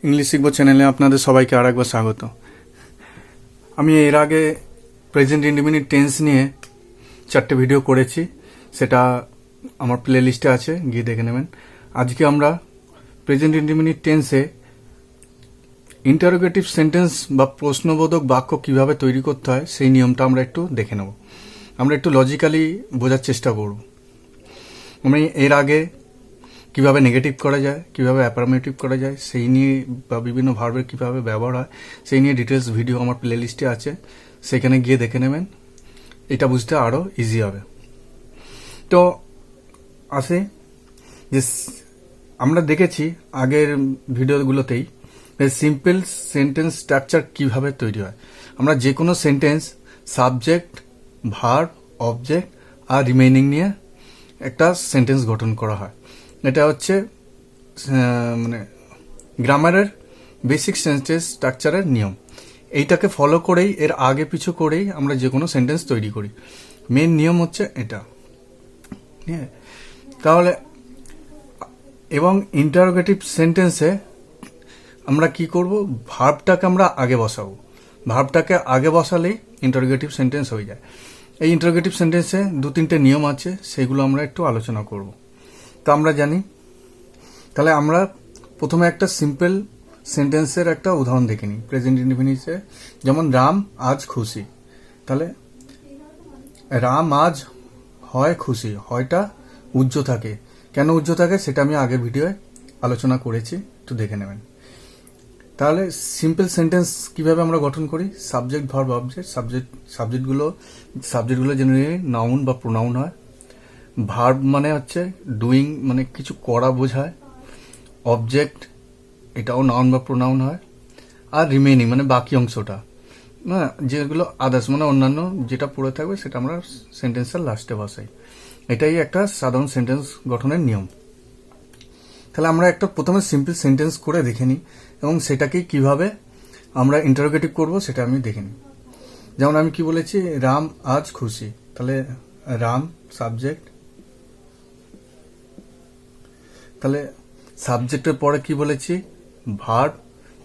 English শিখবো চ্যানেলে আপনাদের সবাইকে আরেকবার স্বাগত। আমি এর আগে প্রেজেন্ট ইনডিফিনিট টেন্স নিয়ে 4টে ভিডিও করেছি, সেটা আমার প্লে লিস্টে আছে, গিয়ে দেখে নেবেন। আজকে আমরা প্রেজেন্ট ইনডিফিনিট টেন্সে ইন্টারোগেটিভ সেন্টেন্স বা প্রশ্নবোধক বাক্য কিভাবে তৈরি করতে হয় সেই নিয়মটা আমরা একটু দেখে নেব। আমরা একটু লজিক্যালি বোঝার চেষ্টা করব। আমি এর আগে কিভাবে নেগেটিভ করা যায়, কিভাবে অ্যাফার্মেটিভ করা যায় সেই নিয়ে, বা বিভিন্ন ভার্বের কিভাবে ব্যবহার হয় সেই নিয়ে ডিটেলস ভিডিও আমার প্লে লিস্টে আছে, সেখানে গিয়ে দেখে নেবেন। এটা বুঝতে আরও ইজি হবে। তো আসে যে আমরা দেখেছি আগের ভিডিওগুলোতেই সিম্পল সেন্টেন্স স্ট্রাকচার কিভাবে তৈরি হয়। আমরা যে কোনো সেন্টেন্স সাবজেক্ট, ভার্ব, অবজেক্ট আর রিমেইনিং নিয়ে একটা সেন্টেন্স গঠন করা হয়। এটা হচ্ছে মানে গ্রামারের বেসিক সেন্টেন্স স্ট্রাকচারের নিয়ম। এইটাকে ফলো করেই, এর আগে পিছু করেই আমরা যে কোনো সেন্টেন্স তৈরি করি। মেন নিয়ম হচ্ছে এটা। তাহলে এবং ইন্টারোগেটিভ সেন্টেন্সে আমরা কি করব, ভার্বটাকে আমরা আগে বসাবো। ভার্বটাকে আগে বসালেই ইন্টারোগেটিভ সেন্টেন্স হয়ে যায়। এই ইন্টারোগেটিভ সেন্টেন্সে 2-3টে নিয়ম আছে, সেগুলো আমরা একটু আলোচনা করব। তা আমরা জানি। তাহলে আমরা প্রথমে একটা সিম্পল সেন্টেন্সের একটা উদাহরণ দেখে নিই প্রেজেন্ট ইনডিফিনিটে। যেমন রাম আজ খুশি। তাহলে রাম আজ হয় খুশি, হয়টা উজ্জ্ব থাকে। কেন উজ্জ্ব থাকে সেটা আমি আগের ভিডিওয়ে আলোচনা করেছি, একটু দেখে নেবেন। তাহলে সিম্পল সেন্টেন্স কিভাবে আমরা গঠন করি, সাবজেক্ট, ভার্ব, অবজেক্ট। সাবজেক্টগুলো জেনারেলি নাউন বা প্রোনাউন হয়। ভার্ব মানে হচ্ছে ডুইং, মানে কিছু করা বোঝায়। অবজেক্ট এটাও নাউন বা প্রোনাউন হয়। আর রিমেইনিং মানে বাকি অংশটা, হ্যাঁ, যেগুলো আদার্স মানে অন্যান্য যেটা পড়ে থাকবে সেটা আমরা সেন্টেন্সের লাস্টে বসাই। এটাই একটা সাধারণ সেন্টেন্স গঠনের নিয়ম। তাহলে আমরা একটা প্রথমে সিম্পল সেন্টেন্স করে দেখে নিই এবং সেটাকে কিভাবে আমরা ইন্টারোগেটিভ করব সেটা আমি দেখে নিই। যেমন আমি কি বলেছি, রাম আজ খুশি। তাহলে রাম সাবজেক্ট, তাহলে সাবজেক্টের পরে কি বলেছি, ভার্ব।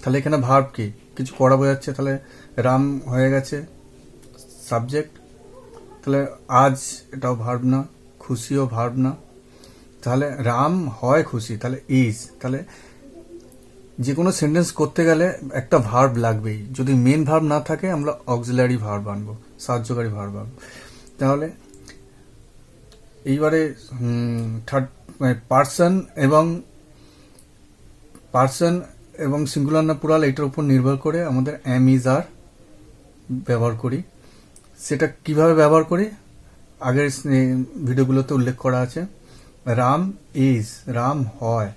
তাহলে এখানে ভার্ব কি, কিছু করা বোঝাচ্ছে। তাহলে রাম হয়ে গেছে সাবজেক্ট। তাহলে আজ এটাও ভার্ব না, খুশিও ভার্ব না। তাহলে রাম হয় খুশি, তাহলে ইজ। তাহলে যে কোনো সেন্টেন্স করতে গেলে একটা ভার্ব লাগবেই। যদি মেন ভার্ব না থাকে আমরা অক্সিলারি ভার্ব আনবো, সাহায্যকারী ভার্ব আনবো। তাহলে এইবারে থার্ড পার্সন এবং সিঙ্গুলার না প্লুরাল, এটার উপর নির্ভর করে আমাদের এম ইজ আর ব্যবহার করি। সেটা কিভাবে ব্যবহার করি আগের ভিডিওগুলোতে উল্লেখ করা আছে। রাম ইজ, রাম হয়।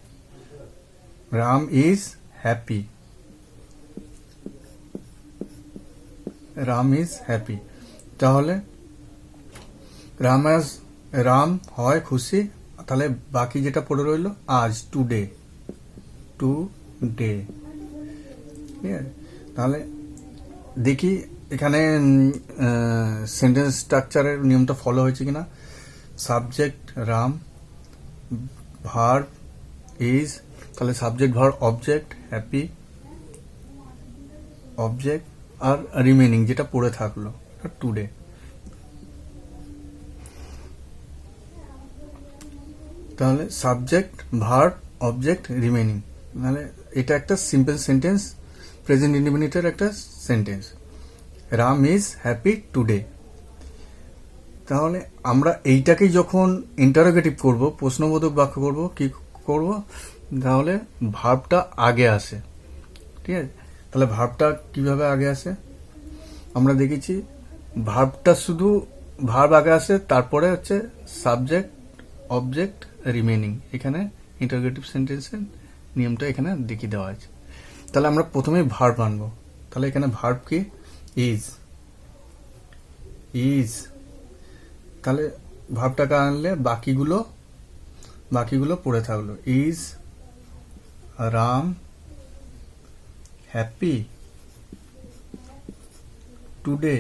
Ram is happy, Ram is happy. তাহলে রাম হয় খুশি। তাহলে বাকি যেটা পড়ে রইল আজ, টুডে, টুডে। ঠিক আছে। তাহলে দেখি এখানে সেন্টেন্স স্ট্রাকচারের নিয়মটা ফলো হয়েছে কিনা। সাবজেক্ট রাম, ভার্ব ইজ, তাহলে subject verb object happy, object আর রিমেনিং যেটা পড়ে থাকলো টুডে। তাহলে সাবজেক্ট ভার্ব অবজেক্ট রিমেনিং। তাহলে এটা একটা সিম্পল সেন্টেন্স, প্রেজেন্ট ইনডিফিনিটের একটা sentence. Ram is happy today. তাহলে আমরা এইটাকেই যখন ইন্টারোগেটিভ করব, প্রশ্নবোধক বাক্য করব, কি করব, তাহলে ভার্বটা আগে আসে। ঠিক আছে। তাহলে ভার্বটা কিভাবে আগে আসে আমরা দেখেছি। ভার্বটা শুধু ভার্ব আগে আসে, তারপরে হচ্ছে সাবজেক্ট, অবজেক্ট, রিমেনিং। এখানে ইন্টারোগেটিভ সেন্টেন্সের নিয়মটা এখানে দেখিয়ে দেওয়া আছে। তাহলে আমরা প্রথমে ভার্ব আনবো। তাহলে এখানে ভার্ব কি, ইজ, ইজ। তাহলে ভার্বটাকে আনলে বাকিগুলো পড়ে থাকলো। Is Ram happy today,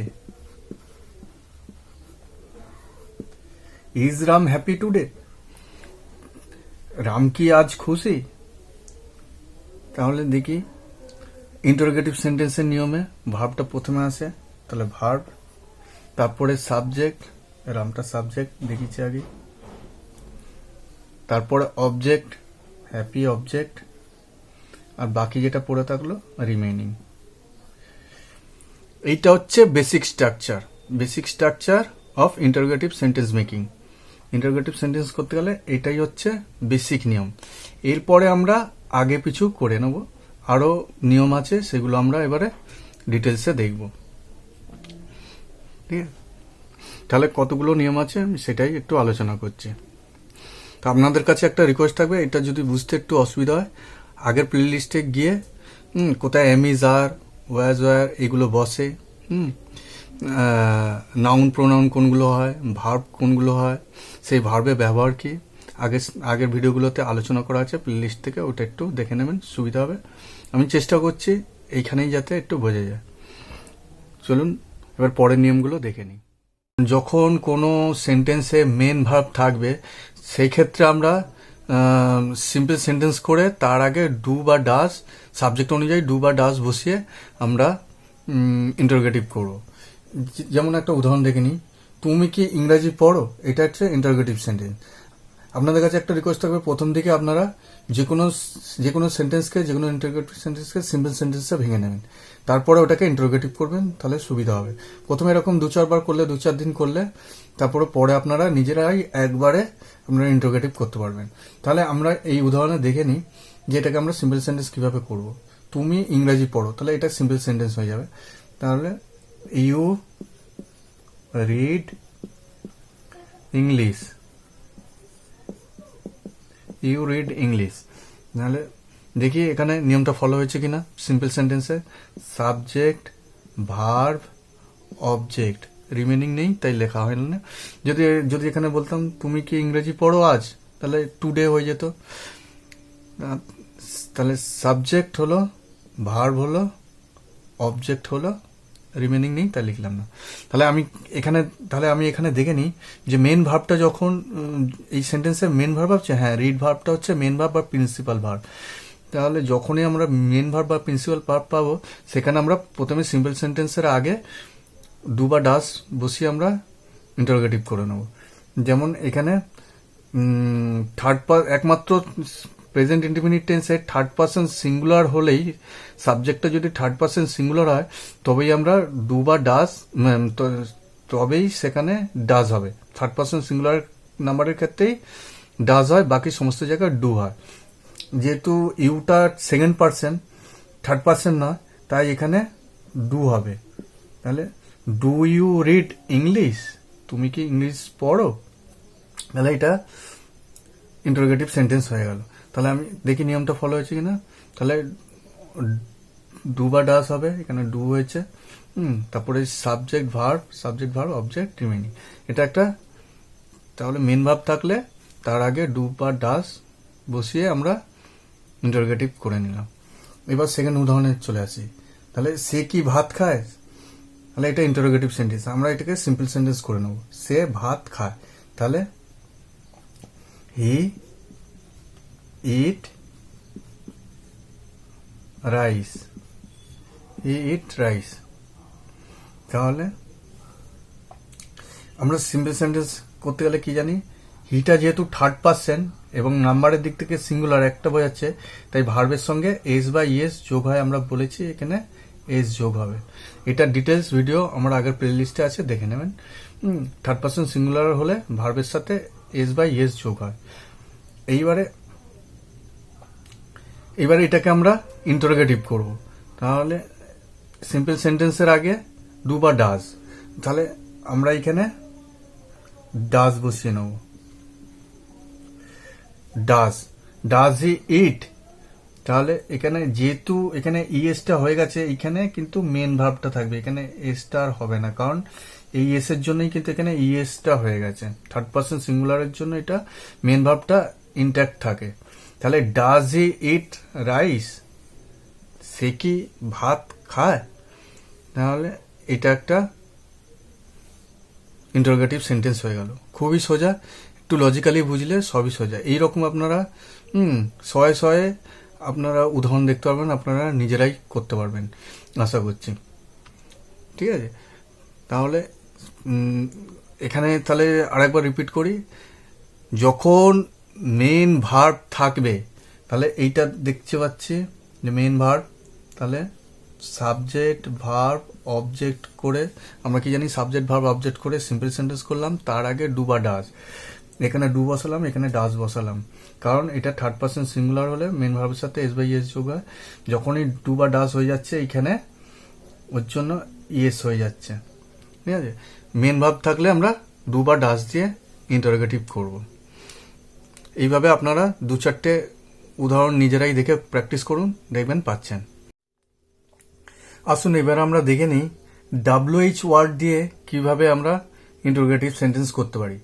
is Ram happy today. Ram কি আজ খুশি? তাহলে দেখি ইন্টারোগেটিভ সেন্টেন্সের নিয়মে ভার্বটা প্রথমে আসে, তাহলে ভার্ব, তারপরে সাবজেক্ট, রামটা সাবজেক্ট দেখিছি আগে, তারপরে অবজেক্ট, হ্যাপি অবজেক্ট, আর বাকি যেটা পড়ে থাকলো রিমেইনিং। এইটা হচ্ছে basic structure of interrogative sentence making. Interrogative sentence করতে গেলে এটাই হচ্ছে বেসিক নিয়ম। এরপরে আমরা আগে পিছু করে নেব, আরও নিয়ম আছে, সেগুলো আমরা এবারে ডিটেলসে দেখব। ঠিক আছে, তাহলে কতগুলো নিয়ম আছে আমি সেটাই একটু আলোচনা করছি। তো আপনাদের কাছে একটা রিকোয়েস্ট থাকবে, এটা যদি বুঝতে একটু অসুবিধা হয় আগের প্লে লিস্টে গিয়ে কোথায় am is are, was were এগুলো বসে, নাউন প্রোনাউন কোনগুলো হয়, ভার্ব কোনগুলো হয়, সেই ভার্বের ব্যবহার কি আগের ভিডিওগুলোতে আলোচনা করা আছে প্লে লিস্ট থেকে, ওটা একটু দেখে নেবেন, সুবিধা হবে। আমি চেষ্টা করছি এইখানেই যাতে একটু বোঝা যায়। চলুন এবার পরের নিয়মগুলো দেখে নিই। যখন কোনো সেন্টেন্সে মেন ভার্ব থাকবে সেই ক্ষেত্রে আমরা সিম্পল সেন্টেন্স করে তার আগে ডু বা ডাজ, সাবজেক্ট অনুযায়ী ডু বা ডাজ বসিয়ে আমরা ইন্টারোগেটিভ করব। যেমন একটা উদাহরণ দেখে নিই, তুমি কি ইংরাজি পড়ো, এটা হচ্ছে ইন্টারোগেটিভ সেন্টেন্স। আপনাদের কাছে একটা রিকোয়েস্ট থাকবে, প্রথম দিকে আপনারা যে কোনো সেন্টেন্সকে, যে কোনো ইন্টারোগেটিভ সেন্টেন্সকে সিম্পল সেন্টেন্সে ভেঙে নেবেন, তারপরে ওটাকে ইন্টারোগেটিভ করবেন, তাহলে সুবিধা হবে। প্রথমে এরকম 2-4 বার করলে, 2-4 দিন করলে, তারপরে পরে আপনারা নিজেরাই একবারে আপনারা ইন্টারোগেটিভ করতে পারবেন। তাহলে আমরা এই উদাহরণে দেখে নিই যে এটাকে আমরা সিম্পল সেন্টেন্স কিভাবে করব। তুমি ইংরাজি পড়ো, তাহলে এটা সিম্পল সেন্টেন্স হয়ে যাবে। তাহলে you read English, you read English. নাহলে দেখি এখানে নিয়মটা ফলো হয়েছে কিনা। সিম্পল সেন্টেন্সে সাবজেক্ট, ভার্ব, অবজেক্ট, রিমেনিং নেই তাই লেখা হয় না। যদি এখানে বলতাম তুমি কি ইংরেজি পড়ো আজ, তাহলে টুডে হয়ে যেত। তাহলে সাবজেক্ট হলো, ভার্ব হলো, অবজেক্ট হলো, রিমেনিং নেই তাই লিখলাম না। তাহলে আমি এখানে দেখে নিই যে মেন ভার্বটা যখন এই সেন্টেন্সের মেন ভার্ব হচ্ছে, হ্যাঁ রিড ভার্বটা হচ্ছে মেন ভার্ব বা প্রিন্সিপাল ভার্ব। তাহলে যখনই আমরা মেন ভার্ব বা প্রিন্সিপাল ভার্ব পাবো, সেখানে আমরা প্রথমে সিম্পল সেন্টেন্সের আগে ডু বা ডাস বসিয়ে আমরা ইন্টারোগেটিভ করে নেব। যেমন এখানে একমাত্র প্রেজেন্ট ইনডিফিনিট টেন্সে থার্ড পারসন সিঙ্গুলার হলেই, সাবজেক্টটা যদি থার্ড পারসন সিঙ্গুলার হয় তবেই আমরা ডু বা ডাস, তবেই সেখানে ডাস হবে। থার্ড পারসন সিঙ্গুলার নাম্বারের ক্ষেত্রেই ডাস হয়, বাকি সমস্ত জায়গায় ডু হয়। যেহেতু ইউটা সেকেন্ড পারসন, থার্ড পারসন নয়, তাই এখানে ডু হবে। তাহলে ডু ইউ রিড ইংলিশ, তুমি কি ইংলিশ পড়ো, তাহলে এটা ইন্টারোগেটিভ সেন্টেন্স হয়ে গেল। তাহলে আমি দেখি নিয়মটা ফলো হয়েছে কিনা। তাহলে ডু বা ডাস হবে, এখানে ডু হয়েছে, তারপরে সাবজেক্ট ভার্ব, অবজেক্ট, রিমেনিং, এটা একটা। তাহলে মেন ভার্ব থাকলে তার আগে ডু বা ডাস বসিয়ে আমরা ইন্টারোগেটিভ করে নিলাম। এবার সেকেন্ড উদাহরণে চলে আসি। তাহলে সে কি ভাত খায়, তাহলে এটা ইন্টারোগেটিভ সেন্টেন্স, আমরা এটাকে সিম্পল সেন্টেন্স করে নেব। সে ভাত খায়, তাহলে হি ইট রাইস, তাহলে আমরা সিম্পল সেন্টেন্স করতে গেলে কি জানি, হিটা যেহেতু থার্ড পারসন এবং নাম্বারের দিক থেকে সিঙ্গুলার একটা বোঝাচ্ছে, তাই ভার্বের সঙ্গে এস বা ইএস যোগ হয়, আমরা বলেছি এখানে এস যোগ হবে। এটা ডিটেলস ভিডিও আমার আগের প্লে লিস্টে আছে, দেখে নেবেন। থার্ড পারসন সিঙ্গুলার হলে ভার্বের সাথে এস বা ইএস যোগ হয়। এইবারে এটাকে আমরা ইন্টারোগেটিভ করব। তাহলে সিম্পল সেন্টেন্সের আগে ডু বা ডাজ, তাহলে আমরা এখানে ডাজ বসিয়ে নেব। ডাজ হি ইট, তাহলে এখানে যেহেতু এখানে ইএসটা হয়ে গেছে, এখানে কিন্তু মেন ভার্বটা থাকবে, এখানে এসটা আর হবে না, কারণ এই এস এর জন্যই কিন্তু এখানে ইএসটা হয়ে গেছে। থার্ড পারসন সিঙ্গুলারের জন্য এটা মেন ভার্বটা ইনট্যাক্ট থাকে। তাহলে ডাজ হি ইট রাইস, সে কি ভাত খায়, তাহলে এটা একটা ইন্টারোগেটিভ সেন্টেন্স হয়ে গেল। খুবই সোজা, একটু লজিক্যালি বুঝলে সবই সোজা। এইরকম আপনারা শয়ে আপনারা উদাহরণ দেখতে পারবেন, আপনারা নিজেরাই করতে পারবেন আশা করছি। ঠিক আছে, তাহলে এখানে তাহলে আরেকবার রিপিট করি। যখন মেন ভার্ব থাকবে, তাহলে এইটা দেখতে পাচ্ছি যে মেন ভার্ব, তাহলে সাবজেক্ট ভার্ব অবজেক্ট করে আমরা কি জানি, সাবজেক্ট ভার্ব অবজেক্ট করে সিম্পল সেন্টেন্স করলাম, তার আগে ডু বা ডাজ, এখানে ডু বসালাম, এখানে ডাজ বসালাম, কারণ এটা থার্ড পার্সন সিঙ্গুলার হলে মেন ভার্বের সাথে এস বাই এস যোগ হয়। যখনই ডু বা ডাজ হয়ে যাচ্ছে এইখানে ওর জন্য ইয়েস হয়ে যাচ্ছে। ঠিক আছে, মেন ভার্ব থাকলে আমরা ডু বা ডাজ দিয়ে ইন্টারোগেটিভ করব। এইভাবে আপনারা 2-4টে উদাহরণ নিজেরাই দেখে প্র্যাকটিস করুন, দেখবেন পাচ্ছেন। আসুন এবার আমরা দেখে নিই WH ওয়ার্ড দিয়ে কিভাবে আমরা ইন্টারোগেটিভ সেন্টেন্স করতে পারি।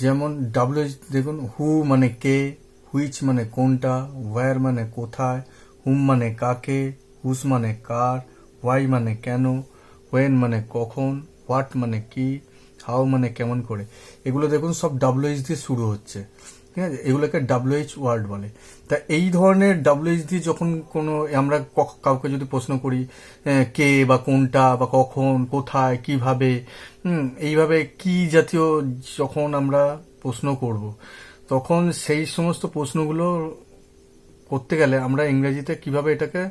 যেমন WH দেখুন, হু মানে কে, হুইচ মানে কোনটা, ওয়্যার মানে কোথায়, হুম মানে কাকে, হুস মানে কার, হোয়াই মানে কেন, ওয়েন মানে কখন, হোয়াট মানে কি, হাউ মানে কেমন করে। এগুলো দেখুন সব WH দিয়ে শুরু হচ্ছে। ঠিক আছে, এগুলোকে WH ওয়ার্ড বলে। তা এই ধরনের WH দিয়ে যখন কোনো আমরা কাউকে যদি প্রশ্ন করি কে বা কোনটা বা কখন কোথায় কিভাবে, এইভাবে কি জাতীয় যখন আমরা প্রশ্ন করব, তখন সেই সমস্ত প্রশ্নগুলো করতে গেলে আমরা ইংরেজিতে কিভাবে এটাকে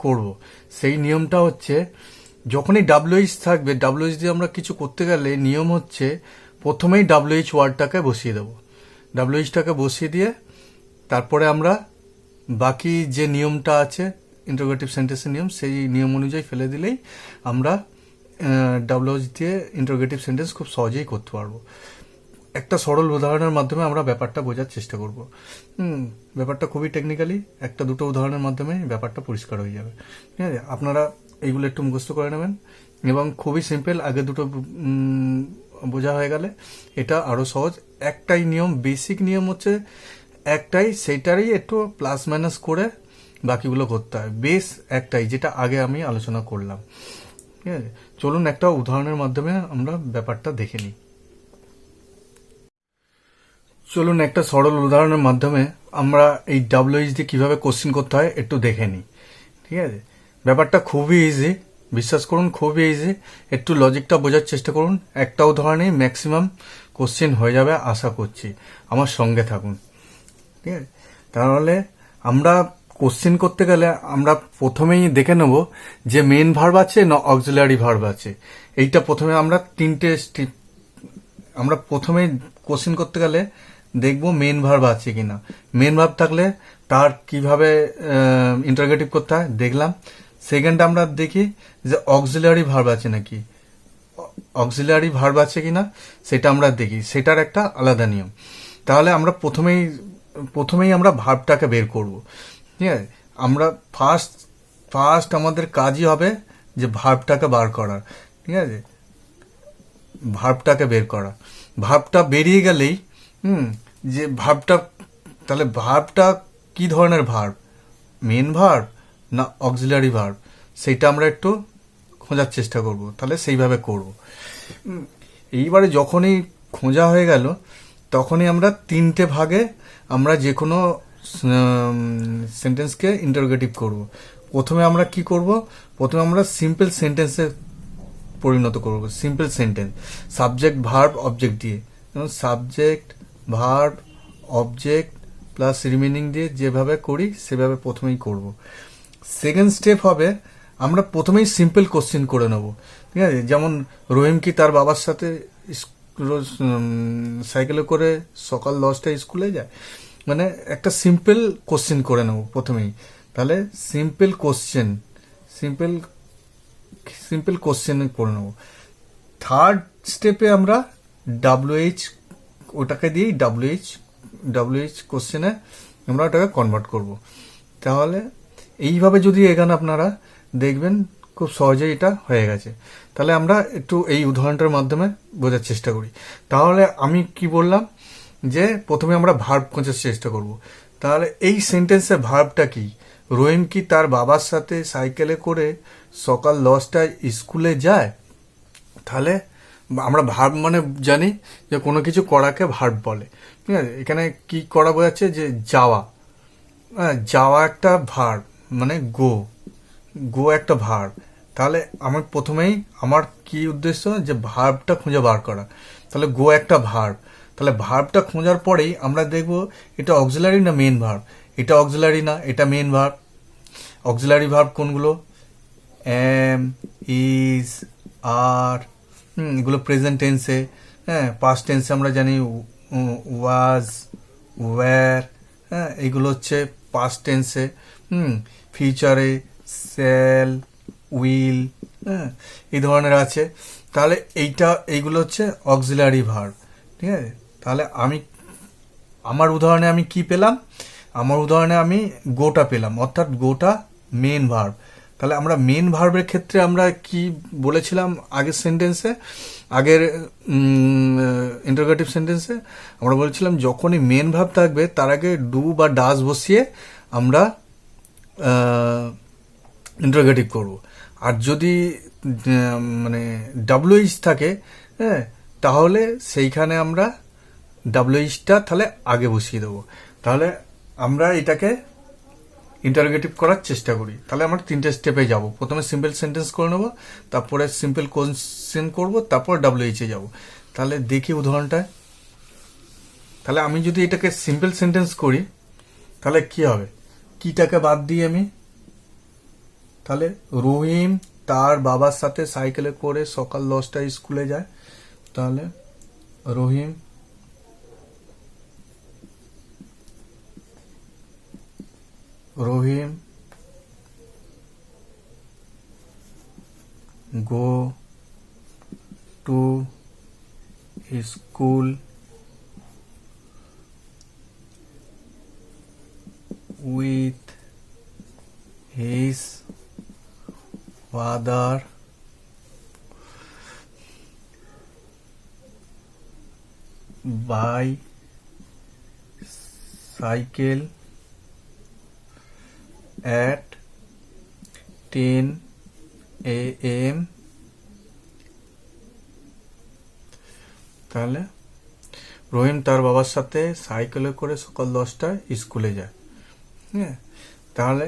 করব, সেই নিয়মটা হচ্ছে যখনই WH থাকবে, WH দিয়ে আমরা কিছু করতে গেলে নিয়ম হচ্ছে প্রথমেই WH ওয়ার্ডটাকে বসিয়ে দেব। WHটাকে বসিয়ে দিয়ে তারপরে আমরা বাকি যে নিয়মটা আছে ইন্টারোগেটিভ সেন্টেন্সের নিয়ম, সেই নিয়ম অনুযায়ী ফেলে দিলেই আমরা WH দিয়ে ইন্টারোগেটিভ সেন্টেন্স খুব সহজেই করতে পারবো। একটা সরল উদাহরণের মাধ্যমে আমরা ব্যাপারটা বোঝার চেষ্টা করব। ব্যাপারটা খুবই টেকনিক্যালি, একটা দুটো উদাহরণের মাধ্যমে ব্যাপারটা পরিষ্কার হয়ে যাবে। ঠিক আছে, আপনারা এইগুলো একটু মুখস্থ করে নেবেন এবং খুবই সিম্পল, আগে দুটো বোঝা হয়ে গেলে এটা আরো সহজ। একটাই নিয়ম, বেসিক নিয়ম হচ্ছে একটাই, সেইটারই একটু প্লাস মাইনাস করে বাকিগুলো করতে হয়। বেস একটাই, যেটা আগে আমি আলোচনা করলাম। ঠিক আছে, চলুন একটা উদাহরণের মাধ্যমে আমরা ব্যাপারটা দেখে নিই। চলুন একটা সরল উদাহরণের মাধ্যমে আমরা এই WH দিয়ে কিভাবে কোশ্চেন করতে হয় একটু দেখে নিই। ঠিক আছে, ব্যাপারটা খুবই ইজি, বিশ্বাস করুন খুবই ইজি। একটু লজিকটা বোঝার চেষ্টা করুন, একটা উদাহরণেই ম্যাক্সিমাম কোশ্চেন হয়ে যাবে আশা করছি। আমার সঙ্গে থাকুন। ঠিক আছে, তাহলে আমরা কোশ্চেন করতে গেলে আমরা প্রথমেই দেখে নেব যে মেন ভার্ব আছে না অক্সিলারি ভার্ব আছে। এইটা প্রথমে আমরা আমরা প্রথমেই কোশ্চেন করতে গেলে দেখব মেন ভার্ব আছে কিনা। মেন ভার্ব থাকলে তার কিভাবে ইন্টারোগেটিভ করতে হয় দেখলাম। সেকেন্ড আমরা দেখি যে অক্সিলারি ভার্ব আছে নাকি, অক্সিলারি ভার্ব আছে কিনা সেটা আমরা দেখি, সেটার একটা আলাদা নিয়ম। তাহলে আমরা প্রথমেই আমরা ভার্বটাকে বের করব। ঠিক আছে, আমরা ফার্স্ট আমাদের কাজই হবে যে ভার্বটাকে বার করার। ঠিক আছে, ভার্বটাকে বের করা। ভার্বটা বেরিয়ে গেলেই যে ভার্বটা, তাহলে ভার্বটা কি ধরনের ভার্ব, মেন ভার্ব না অক্সিলারি ভার্ব, সেইটা আমরা একটু খোঁজার চেষ্টা করব। তাহলে সেইভাবে করব। এইবারে যখনই খোঁজা হয়ে গেল তখনই আমরা 3টে ভাগে আমরা যে কোনো সেন্টেন্সকে ইন্টারোগেটিভ করব। প্রথমে আমরা কি করব, প্রথমে আমরা সিম্পল সেন্টেন্সে পরিণত করব। Simple sentence subject verb object দিয়ে, subject verb object plus remaining দিয়ে যেভাবে করি সেভাবে প্রথমেই করব। সেকেন্ড স্টেপ হবে আমরা প্রথমেই সিম্পল কোশ্চেন করে নেব। ঠিক আছে, যেমন রহিম কি তার বাবার সাথে সাইকেলে করে সকাল 10টায় স্কুলে যায়, মানে একটা সিম্পল কোশ্চেন করে নেব প্রথমেই। তাহলে সিম্পল কোশ্চেন করে নেব। থার্ড স্টেপে আমরা WH ওটাকে দিয়েই WH কোশ্চেনে আমরা ওটাকে কনভার্ট করব। তাহলে এইভাবে যদি এগান আপনারা দেখবেন খুব সহজেই এটা হয়ে গেছে। তাহলে আমরা একটু এই উদাহরণটার মাধ্যমে বোঝার চেষ্টা করি। তাহলে আমি কি বললাম যে প্রথমে আমরা ভার্ব খোঁজার চেষ্টা করব। তাহলে এই সেন্টেন্সে ভার্বটা কি, রহিম কি তার বাবার সাথে সাইকেলে করে সকাল 10টায় স্কুলে যায়। তাহলে আমরা ভার্ব মানে জানি যে কোনো কিছু করাকে ভার্ব বলে। ঠিক আছে, এখানে কি করা বোঝাচ্ছে যে যাওয়া, যাওয়া একটা ভার্ব, মানে গো, গো একটা ভার্ব। তাহলে আমি প্রথমেই আমার কি উদ্দেশ্য, যে ভার্বটা খুঁজে বার করা। তাহলে গো একটা ভার্ব, তাহলে ভার্বটা খোঁজার পরেই আমরা দেখব এটা অক্সিলারি না মেন ভার্ব। এটা অক্সিলারি না, এটা মেন ভার্ব। অক্সিলারি ভার্ব কোনগুলো? এম, ইজ, আর, এগুলো প্রেজেন্ট টেন্সে। হ্যাঁ, পাস্ট টেন্সে আমরা জানি ওয়াজ, ওয়্যার। হ্যাঁ, এগুলো হচ্ছে পাস্ট টেন্সে। ফিউচারে শ্যাল, উইল। হ্যাঁ, এই ধরনের আছে। তাহলে এইগুলো হচ্ছে অক্সিলারি ভার্ব। ঠিক আছে, তাহলে আমার উদাহরণে আমি কি পেলাম? আমার উদাহরণে আমি গোটা পেলাম, অর্থাৎ গোটা মেন ভার্ব। তাহলে আমরা মেন ভার্বের ক্ষেত্রে আমরা কি বলেছিলাম আগের সেন্টেন্সে, আগের ইন্টারোগেটিভ সেন্টেন্সে আমরা বলেছিলাম যখনই মেন ভার্ব থাকবে তার আগে ডু বা ডাজ বসিয়ে আমরা ইন্টারোগেটিভ করব। আর যদি মানে ডাব্লিউএইচ থাকে, হ্যাঁ, তাহলে সেইখানে আমরা ডাব্লিউএইচটা তাহলে আগে বসিয়ে দেবো। তাহলে আমরা এটাকে ইন্টারোগেটিভ করার চেষ্টা করি। তাহলে আমরা 3টে স্টেপে যাব। প্রথমে সিম্পল সেন্টেন্স করে নেব, তারপরে সিম্পল কোয়েশ্চেন করব, তারপর ডাব্লিউএইচে যাব। তাহলে দেখি উদাহরণটা। তাহলে আমি যদি এটাকে সিম্পল সেন্টেন্স করি তাহলে কি হবে? কিটাকে বাদ দিই আমি, তাহলে রহিম তার বাবার সাথে সাইকেলে করে সকাল 10টায় স্কুলে যায়। তাহলে রহিম go to school with his father by cycle at 10 a.m. তাহলে রহিম তার বাবার সাথে সাইকেলে করে সকাল 10টায় স্কুলে যায়। হ্যাঁ, তাহলে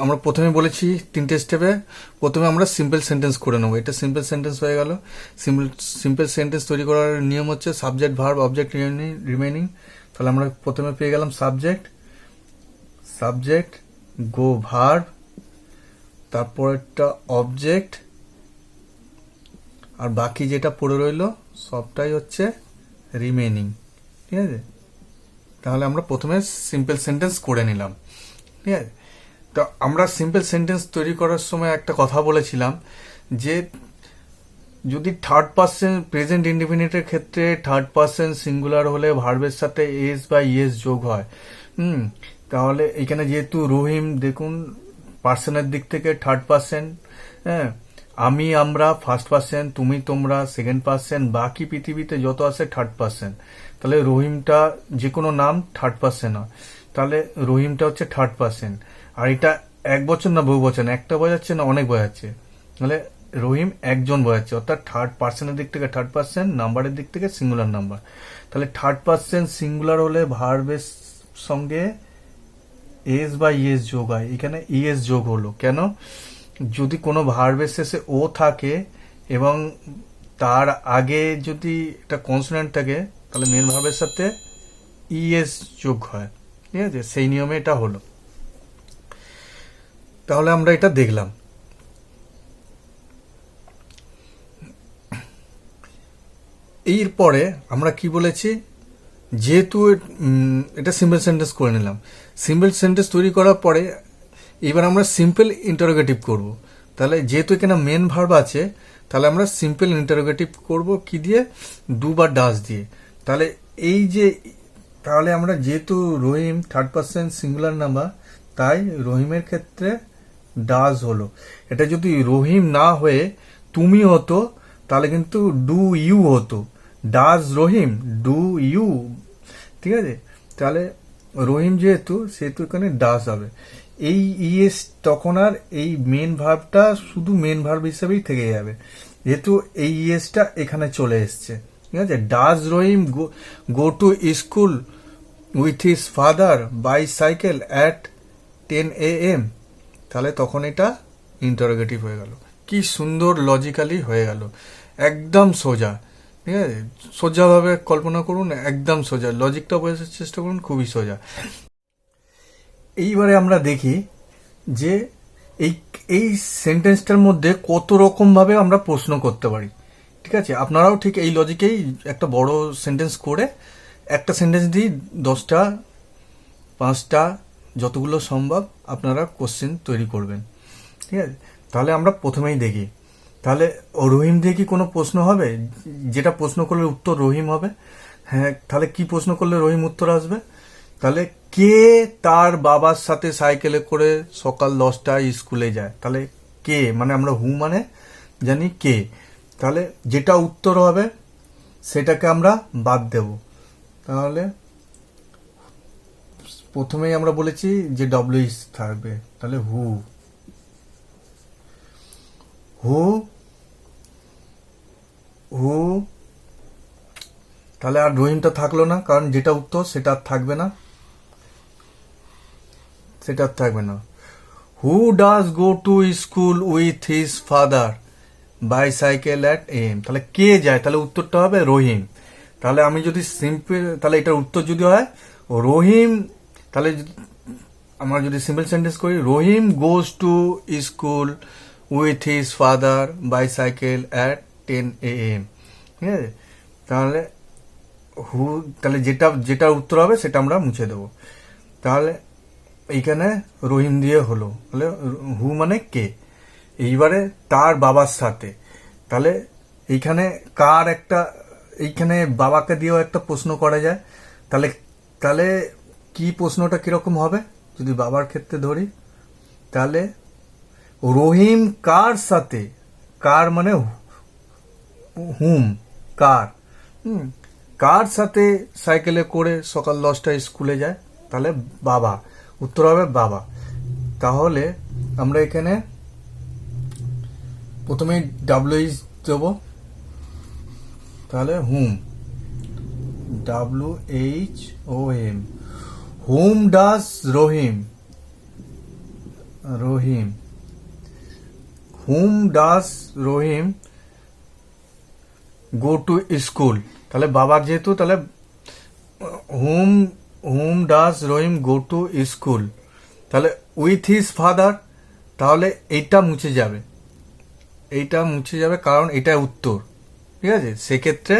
আমরা প্রথমে বলেছি 3টে স্টেপে প্রথমে আমরা সিম্পল সেন্টেন্স করে নেবো। এটা সিম্পল সেন্টেন্স হয়ে গেল। সিম্পল সেন্টেন্স তৈরি করার নিয়ম হচ্ছে সাবজেক্ট, ভার্ব, অবজেক্ট, রিমেইনিং। তাহলে আমরা প্রথমে পেয়ে গেলাম সাবজেক্ট, গো ভার্ব, তারপর একটা অবজেক্ট, আর বাকি যেটা পড়ে রইল সবটাই হচ্ছে রিমেইনিং। ঠিক আছে, তাহলে আমরা প্রথমে সিম্পল সেন্টেন্স করে নিলাম। ঠিক আছে, তো আমরা সিম্পল সেন্টেন্স তৈরি করার সময় একটা কথা বলেছিলাম যে যদি থার্ড পার্সন প্রেজেন্ট ইনডিফিনিটের ক্ষেত্রে থার্ড পার্সন সিঙ্গুলার হলে ভার্বের সাথে এস বা ইএস যোগ হয়। তাহলে এখানে যেহেতু রহিম, দেখুন পার্সনের দিক থেকে থার্ড পার্সন, হ্যাঁ, আমি, আমরা ফার্স্ট পার্সন, তুমি, তোমরা সেকেন্ড পার্সন, বাকি পৃথিবীতে যত আছে থার্ড পার্সন। তাহলে রহিমটা যে কোনো নাম থার্ড পার্সন হয়, তাহলে রহিমটা হচ্ছে থার্ড পার্সন। আর এটা এক বচন না বহু বচন, একটা বোঝাচ্ছে না অনেক বোঝাচ্ছে। তাহলে রহিম একজন বোঝাচ্ছে, অর্থাৎ থার্ড পার্সনের দিক থেকে থার্ড পার্সন, নাম্বারের দিক থেকে সিঙ্গুলার নাম্বার। তাহলে থার্ড পার্সন সিঙ্গুলার হলে ভার্বের সঙ্গে এস বা ইএস যোগ হয়। এখানে ইএস যোগ হলো কেন? যদি কোনো ভার্বের শেষে ও থাকে এবং তার আগে যদি একটা কনসোনেন্ট থাকে তাহলে মেন ভার্বের সাথে ইএস যোগ হয়। ঠিক আছে, সেই নিয়মে এটা হলো। তাহলে আমরা এটা দেখলাম। এরপরে আমরা কি বলেছি, যেহেতু এটা সিম্পল সেন্টেন্স করে নিলাম, সিম্পল সেন্টেন্স তৈরি করার পরে এবার আমরা সিম্পল ইন্টারোগেটিভ করব। তাহলে যেহেতু এখানে মেন ভার্ব আছে তাহলে আমরা সিম্পল ইন্টারোগেটিভ করব কি দিয়ে? ডু বা ডাজ দিয়ে। তাহলে তাহলে আমরা যেহেতু রহিম থার্ড পার্সন সিঙ্গুলার নাম্বার, তাই রহিমের ক্ষেত্রে ডাজ হলো। এটা যদি রহিম না হয়ে তুমি হতো তাহলে কিন্তু ডু ইউ হতো। Does Rahim, do you. ঠিক আছে, তাহলে রহিম যেহেতু সেহেতু এখানে ডাজ হবে। এই ইএস তখন আর এই মেন ভার্বটা শুধু মেন ভার্ব হিসেবেই থেকে যাবে, যেহেতু এই ইএসটা এখানে চলে এসছে। ঠিক আছে, does Rahim go to school with his father bicycle at 10 AM, তাহলে তখন এটা ইন্টারোগেটিভ হয়ে গেল। কি সুন্দর লজিক্যালি হয়ে গেল, একদম সোজা। ঠিক আছে, সোজাভাবে কল্পনা করুন, একদম সোজা। লজিকটা বোঝার চেষ্টা করুন, খুবই সোজা। এইবারে আমরা দেখি যে এই এই সেন্টেন্সটার মধ্যে কত রকম ভাবে আমরা প্রশ্ন করতে পারি। ঠিক আছে, আপনারাও ঠিক এই লজিকেই একটা বড় সেন্টেন্স করে একটা সেন্টেন্স দিয়ে 10টা 5টা যতগুলো সম্ভব আপনারা কোশ্চেন তৈরি করবেন। ঠিক আছে, তাহলে আমরা প্রথমেই দেখি, তাহলে রহিম দিয়ে কি কোনো প্রশ্ন হবে? যেটা প্রশ্ন করলে উত্তর রহিম হবে। হ্যাঁ, তাহলে কি প্রশ্ন করলে রহিম উত্তর আসবে? তাহলে কে তার বাবার সাথে সাইকেলে করে সকাল 10টায় স্কুলে যায়? তাহলে কে মানে আমরা হু মানে জানি কে, তাহলে যেটা উত্তর হবে সেটাকে আমরা বাদ দেব। তাহলে প্রথমেই আমরা বলেছি যে ডব্লিউএইচ থাকবে, তাহলে হু হু হু, তাহলে আর রহিমটা থাকলো না, কারণ যেটা উত্তর সেটা আর থাকবে না, সেটা আর থাকবে না। Who does go to school with his father bicycle at AM, তাহলে কে যায়? তাহলে উত্তরটা হবে রহিম। তাহলে আমি যদি সিম্পল, তাহলে এটার উত্তর যদি হয় রহিম, তাহলে আমরা যদি সিম্পল সেন্টেন্স করি, Rahim goes to school with his father bicycle at 10 AM। ঠিক আছে, তাহলে হু, তাহলে যেটা যেটার উত্তর হবে সেটা আমরা মুছে দেবো। তাহলে এইখানে রহিম দিয়ে হলো, তাহলে হু মানে কে। এইবারে তার বাবার সাথে, তাহলে এইখানে কার একটা, এইখানে বাবাকে দিয়েও একটা প্রশ্ন করা যায়। তাহলে তাহলে কি প্রশ্নটা কিরকম হবে যদি বাবার ক্ষেত্রে ধরি? তাহলে রহিম কার সাথে, কার মানে হুম, কার, কার সাথে সাইকেলে করে সকাল 10টায় স্কুলে যায়? তাহলে বাবা, উত্তর হবে বাবা। তাহলে আমরা এখানে প্রথমে ডাব্লিউএইচ দেবো, তাহলে whom, WHOM, whom does Rahim, Rahim, whom does Rahim go to school, তাহলে বাবার যেহেতু, তাহলে whom whom does Rahim go to school, তাহলে উইথ হিজ ফাদার, তাহলে এইটা মুছে যাবে, এইটা মুছে যাবে কারণ এটা উত্তর। ঠিক আছে, সেক্ষেত্রে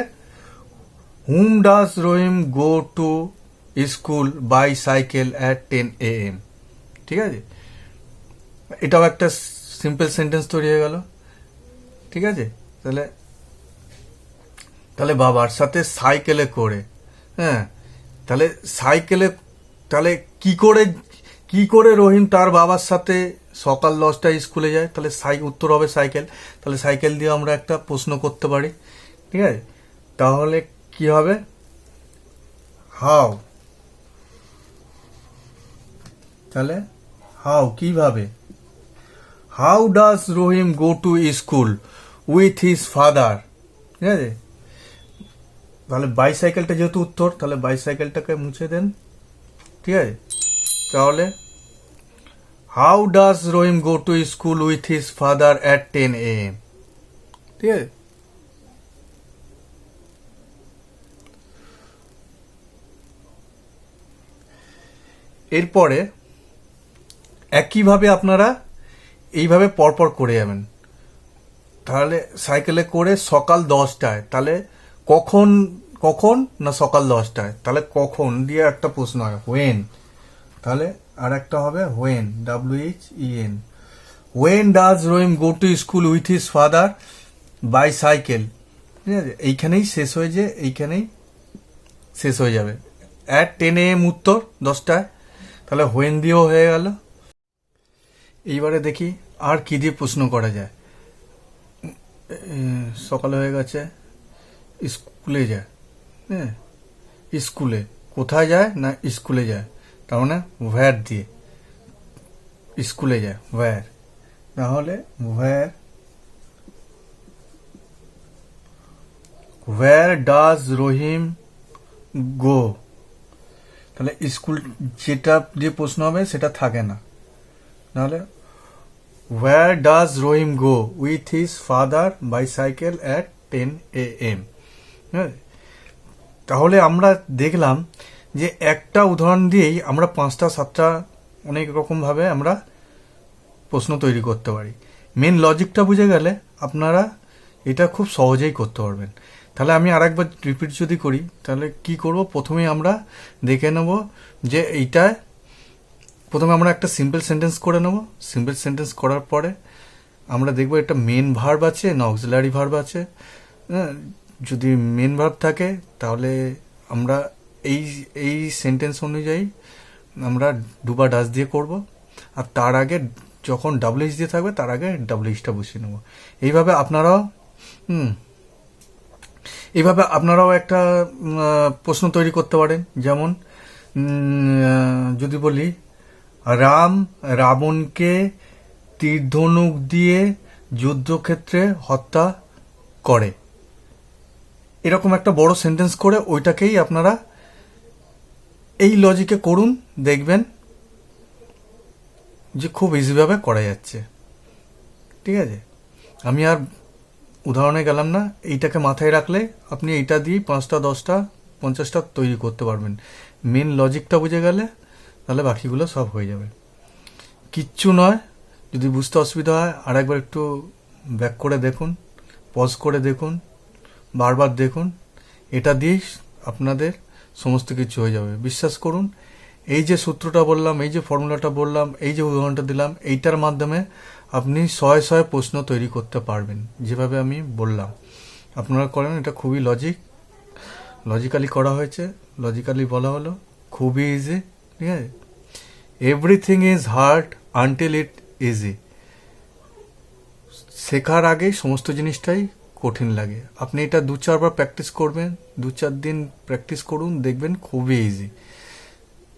hmm does Rahim go to school by cycle at 10 AM। ঠিক আছে, এটাও একটা সিম্পল সেন্টেন্স তৈরি হয়ে গেল। ঠিক আছে, তাহলে তাহলে বাবার সাথে সাইকেলে করে, হ্যাঁ, তাহলে সাইকেলে, তাহলে কি করে রহিম তার বাবার সাথে সকাল 10টায় স্কুলে যায়? তাহলে উত্তর হবে সাইকেল। তাহলে সাইকেল দিয়ে আমরা একটা প্রশ্ন করতে পারি। ঠিক আছে, তাহলে কি হবে? হাউ, তাহলে হাউ কিভাবে, how does Rahim go to school with his father. ঠিক আছে, তাহলে বাইসাইকেলটা যেহেতু উত্তর, তাহলে বাইসাইকেলটাকে মুছে দেন। ঠিক আছে, তাহলে how does Rahim go to school with his father at 10 AM। ঠিক আছে, এরপরে একইভাবে আপনারা এইভাবে পরপর করে যাবেন। তাহলে সাইকেলে করে সকাল 10টায়, তাহলে কখন, কখন না সকাল 10টায়, তাহলে কখন দিয়ে একটা প্রশ্ন হয় হোয়েন, তাহলে আর একটা হবে when, WHEN, when does Rahim go to school with his father by cycle. ঠিক আছে, এইখানেই শেষ হয়ে যে, এইখানেই শেষ হয়ে যাবে। অ্যাট 10 AM উত্তর 10টায়, তাহলে হোয়েন দিয়েও হয়ে গেল। এইবারে দেখি আর কি দিয়ে প্রশ্ন করা যায়। সকাল হয়ে গেছে, স্কুলে যায়, হ্যাঁ, স্কুলে কোথায় যায় না স্কুলে যায়, তার মানে ভ্যার দিয়ে স্কুলে যায়, ভ্যার, তাহলে where does রহিম গো, তাহলে স্কুল যেটা যে প্রশ্ন হবে সেটা থাকে না। নাহলে where does Rahim go with his father bicycle at 10 AM? হ্যাঁ, তাহলে আমরা দেখলাম যে একটা উদাহরণ দিয়েই আমরা 5টা 7টা অনেক রকমভাবে আমরা প্রশ্ন তৈরি করতে পারি। মেন লজিকটা বুঝে গেলে আপনারা এটা খুব সহজেই করতে পারবেন। তাহলে আমি আরেকবার রিপিট যদি করি, তাহলে কি করব, প্রথমে আমরা দেখে নেব যে এইটায় প্রথমে আমরা একটা সিম্পল সেন্টেন্স করে নেব। সিম্পল সেন্টেন্স করার পরে আমরা দেখব এটা মেন ভার্ব আছে না অক্সিলারি ভার্ব আছে। যদি মেন ভার্ব থাকে তাহলে আমরা এই এই সেন্টেন্স অনুযায়ী আমরা ডু বা ডাজ দিয়ে করব, আর তার আগে যখন ডাব্লিউএইচ দিয়ে থাকবে তার আগে ডাব্লিউএইচটা বসিয়ে নেব। এইভাবে আপনারাও একটা প্রশ্ন তৈরি করতে পারেন। যেমন যদি বলি রাম রাবণকে তীরধনুক দিয়ে যুদ্ধক্ষেত্রে হত্যা করে, এরকম একটা বড় সেন্টেন্স করে ওইটাকেই আপনারা এই লজিকে করুন, দেখবেন যে খুব ইজিভাবে করা যাচ্ছে। ঠিক আছে, আমি আর উদাহরণে গেলাম না, এইটাকে মাথায় রাখলে আপনি এইটা দিয়ে 5টা 10টা 50টা তৈরি করতে পারবেন। মেন লজিকটা বুঝে গেলে তাহলে বাকিগুলো সব হয়ে যাবে। কিচ্ছু নয়, যদি বুঝতে অসুবিধা হয় আরেকবার একটু ব্যাক করে দেখুন, পজ করে দেখুন, বারবার দেখুন, এটা দিয়েই আপনাদের সমস্ত কিছু হয়ে যাবে। বিশ্বাস করুন, এই যে সূত্রটা বললাম, এই যে ফর্মুলাটা বললাম, এই যে উদাহরণটা দিলাম, এইটার মাধ্যমে আপনি 100 প্রশ্ন তৈরি করতে পারবেন যেভাবে আমি বললাম। আপনারা করেন, এটা খুবই লজিক্যালি করা হয়েছে, লজিক্যালি বলা হলো, খুবই ইজি। ঠিক আছে, everything is hard until it easy. শেখার আগে সমস্ত জিনিসটাই কঠিন লাগে। আপনি এটা 2-4 বার প্র্যাকটিস করবেন, 2-4 দিন প্র্যাকটিস করুন, দেখবেন খুবই ইজি।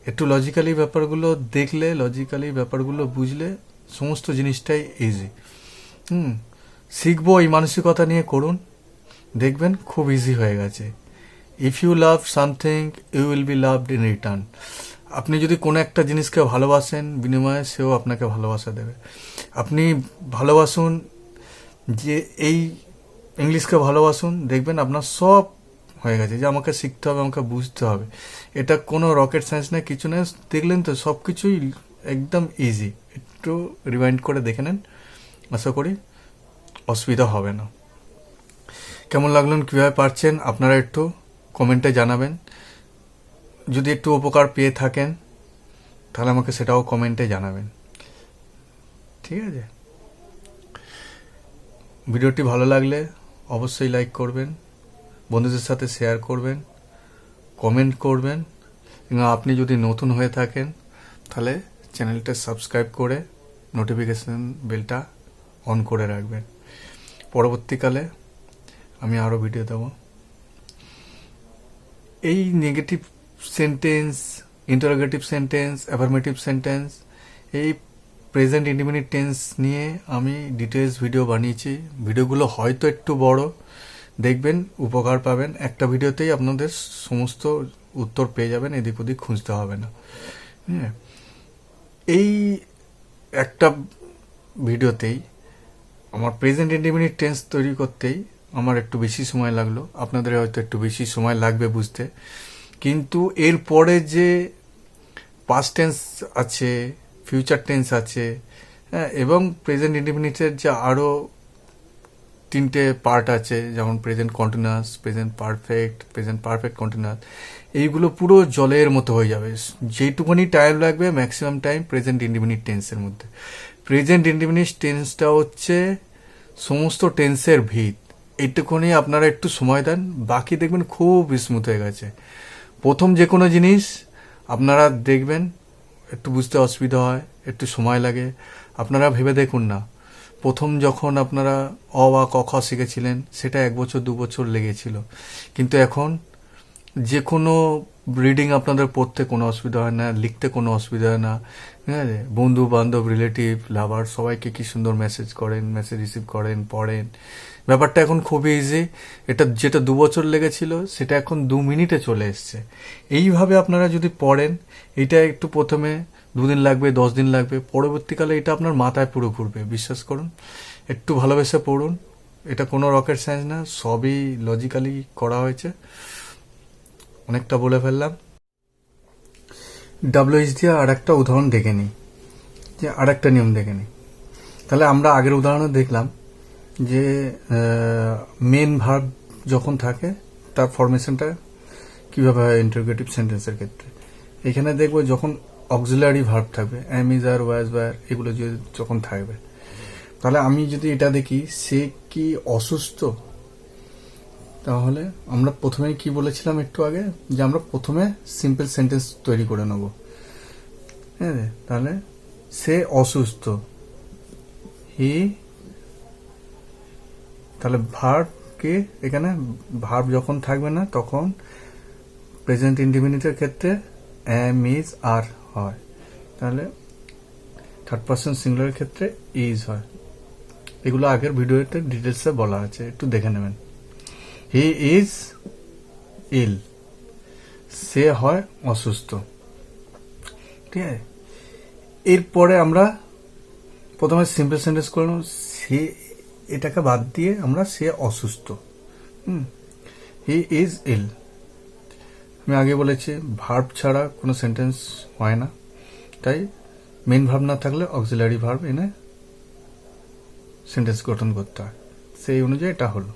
একটু লজিক্যালি ব্যাপারগুলো দেখলে, লজিক্যালি ব্যাপারগুলো বুঝলে সমস্ত জিনিসটাই ইজি। শিখবো এই মানসিকতা নিয়ে করুন, দেখবেন খুব ইজি হয়ে গেছে। If you love something you will be loved in return. আপনি যদি কোনো একটা জিনিসকে ভালোবাসেন, বিনিময়ে সেও আপনাকে ভালোবাসা দেবে। আপনি ভালোবাসুন, যে এই ইংলিশকে ভালোবাসুন, দেখবেন আপনার সব হয়ে গেছে। যে আমাকে শিখতে হবে, আমাকে বুঝতে হবে, এটা কোনো রকেট সায়েন্স নেই, কিছু নেই। দেখলেন তো, সব কিছুই একদম ইজি। একটু রিমাইন্ড করে দেখে নেন, আশা করি অসুবিধা হবে না। কেমন লাগলেন, কীভাবে পারছেন আপনারা একটু কমেন্টে জানাবেন। যদি একটু উপকার পেয়ে থাকেন তাহলে আমাকে সেটাও কমেন্টে জানাবেন। ঠিক আছে, ভিডিওটি ভালো লাগলে অবশ্যই লাইক করবেন, বন্ধুদের সাথে শেয়ার করবেন, কমেন্ট করবেন, এবং আপনি যদি নতুন হয়ে থাকেন তাহলে চ্যানেলটা সাবস্ক্রাইব করে নোটিফিকেশন বেলটা অন করে রাখবেন। পরবর্তীকালে আমি আরও ভিডিও দেব। এই negative sentence, interrogative sentence, affirmative sentence, এই প্রেজেন্ট ইনডিফিনিট টেন্স নিয়ে আমি ডিটেলস ভিডিও বানিয়েছি। ভিডিওগুলো হয়তো একটু বড়, দেখবেন উপকার পাবেন। একটা ভিডিওতেই আপনাদের সমস্ত উত্তর পেয়ে যাবেন, এদিক ওদিক খুঁজতে হবে না। হ্যাঁ, এই একটা ভিডিওতেই আমার প্রেজেন্ট ইনডিফিনিট টেন্স তৈরি করতেই আমার একটু বেশি সময় লাগলো, আপনাদের হয়তো একটু বেশি সময় লাগবে বুঝতে। কিন্তু এরপরে যে পাস্ট টেন্স আছে, ফিউচার টেন্স আছে, হ্যাঁ, এবং প্রেজেন্ট ইনডিফিনিটের যে আরও 3টে পার্ট আছে, যেমন present continuous, present perfect continuous, এইগুলো পুরো জলের মতো হয়ে যাবে। যেটুকুনি টাইম লাগবে ম্যাক্সিমাম টাইম প্রেজেন্ট ইনডিফিনিট টেন্সের মধ্যে। প্রেজেন্ট ইনডিফিনিট টেন্সটা হচ্ছে সমস্ত টেন্সের ভিত। এইটুকুনি আপনারা একটু সময় দেন, বাকি দেখবেন খুব স্মুথ হয়ে গেছে। প্রথম যে কোনো জিনিস আপনারা দেখবেন একটু বুঝতে অসুবিধা হয়, একটু সময় লাগে। আপনারা ভেবে দেখুন না, প্রথম যখন আপনারা অ আ ক খ শিখেছিলেন সেটা 1 বছর 2 বছর লেগেছিল, কিন্তু এখন যে কোনো রিডিং আপনাদের পড়তে কোনো অসুবিধা হয় না, লিখতে কোনো অসুবিধা হয় না। ঠিক আছে, বন্ধু বান্ধব, রিলেটিভ, লাভার সবাইকে কি সুন্দর মেসেজ করেন, মেসেজ রিসিভ করেন, পড়েন। ব্যাপারটা এখন খুবই ইজি। এটা যেটা 2 বছর লেগেছিল সেটা এখন 2 মিনিটে চলে এসছে। এইভাবে আপনারা যদি পড়েন, এটা একটু প্রথমে 2 দিন লাগবে, 10 দিন লাগবে, পরবর্তীকালে এটা আপনার মাথায় পুরো ঘুরবে, বিশ্বাস করুন। একটু ভালোবেসে পড়ুন। এটা কোনো রকেট সায়েন্স না, সবই লজিক্যালি করা হয়েছে। অনেকটা বলে ফেললাম। ডাব্লিউএইচ দিয়ে আর একটা উদাহরণ দেখে নিই, যে আর একটা নিয়ম দেখে নিই। তাহলে আমরা আগের উদাহরণে দেখলাম যে মেন ভার্ব যখন থাকে তার ফরমেশনটা কীভাবে হয় ইন্টারোগেটিভ সেন্টেন্সের ক্ষেত্রে। এখানে দেখবো যখন অক্সিলারি ভার্ব থাকবে, অ্যাম, ইজ, আর, ওয়াজ, ওয়্যার, এগুলো যখন থাকবে, তাহলে আমি যদি এটা দেখি সে কি অসুস্থ, তাহলে আমরা প্রথমেই কি বলেছিলাম একটু আগে, যে আমরা প্রথমে সিম্পল সেন্টেন্স তৈরি করে নেব। হ্যাঁ, তাহলে সে অসুস্থ, হি, তাহলে ভার্ব কে, এখানে ভার্ব যখন থাকবে না তখন প্রেজেন্ট ইনডিফিনিটের ক্ষেত্রে অ্যাম, ইজ, আর হয়। তাহলে থার্ড পারসন সিঙ্গুলারের ক্ষেত্রে ইজ হয়। এগুলো আগের ভিডিওতে ডিটেলসে বলা আছে, একটু দেখে নেবেন। হি ইজ ইল, সে হয় অসুস্থ। ঠিক আছে, এরপরে আমরা প্রথমে সিম্পল সেন্টেন্স করে নেব, সে, এটাকে বাদ দিয়ে আমরা সে অসুস্থ। He is ill. আমি আগে বলেছি ভার্ব ছাড়া কোনো সেন্টেন্স হয় না, তাই মেন ভার্ব না থাকলে অক্সিলারি ভার্ব এনে সেন্টেন্স গঠন করতে হয়। সেই অনুযায়ী এটা হলো।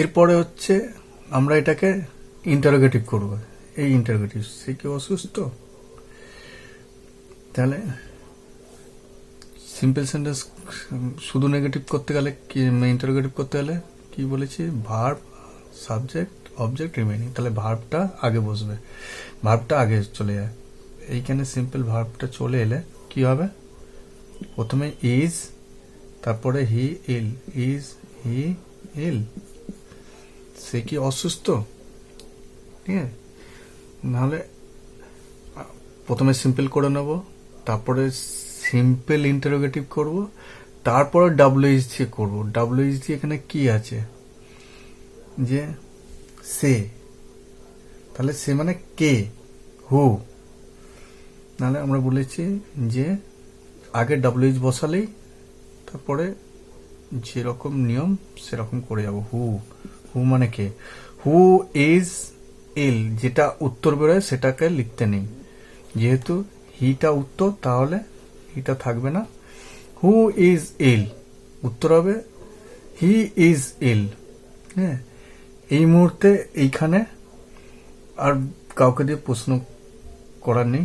এরপরে হচ্ছে আমরা এটাকে ইন্টারোগেটিভ করব। এই ইন্টারোগেটিভ, সে কি অসুস্থ, তাহলে সিম্পল সেন্টেন্স শুধু নেগেটিভ করতে গেলে কি, ইন্টারোগেটিভ করতে গেলে কি বলেছি, ভার্ব, সাবজেক্ট, অবজেক্ট, রিমেইনিং। তাহলে ভার্বটা আগে বসবে, ভার্বটা আগে চলে যায়। এইখানে সিম্পল ভার্বটা চলে এলে কি হবে, প্রথমে ইজ, তারপরে হি ইল, ইজ হি ইল, সে কি অসুস্থ। ঠিক আছে, নাহলে প্রথমে সিম্পল করে নেব, তারপরে সিম্পল ইন্টারোগেটিভ করব, তারপরে ডাব্লিউএইচ দিয়ে করবো। ডাব্লিউএইচ দিয়ে এখানে কি আছে, যে সে, তাহলে সে মানে কে, হু। নাহলে আমরা বলেছি যে আগে ডাব্লিউএইচ বসালেই তারপরে যেরকম নিয়ম সেরকম করে যাব। হু, হু মানে কে, হু ইজ ইল, যেটা উত্তর বেরোয় সেটাকে লিখতে নেই, যেহেতু হিটা উত্তর তাহলে হিটা থাকবে না। হু ইজ ইল, উত্তর হবে হি ইজ ইল। হ্যাঁ, এই মুহূর্তে এইখানে আর কাউকে দিয়ে প্রশ্ন করার নেই।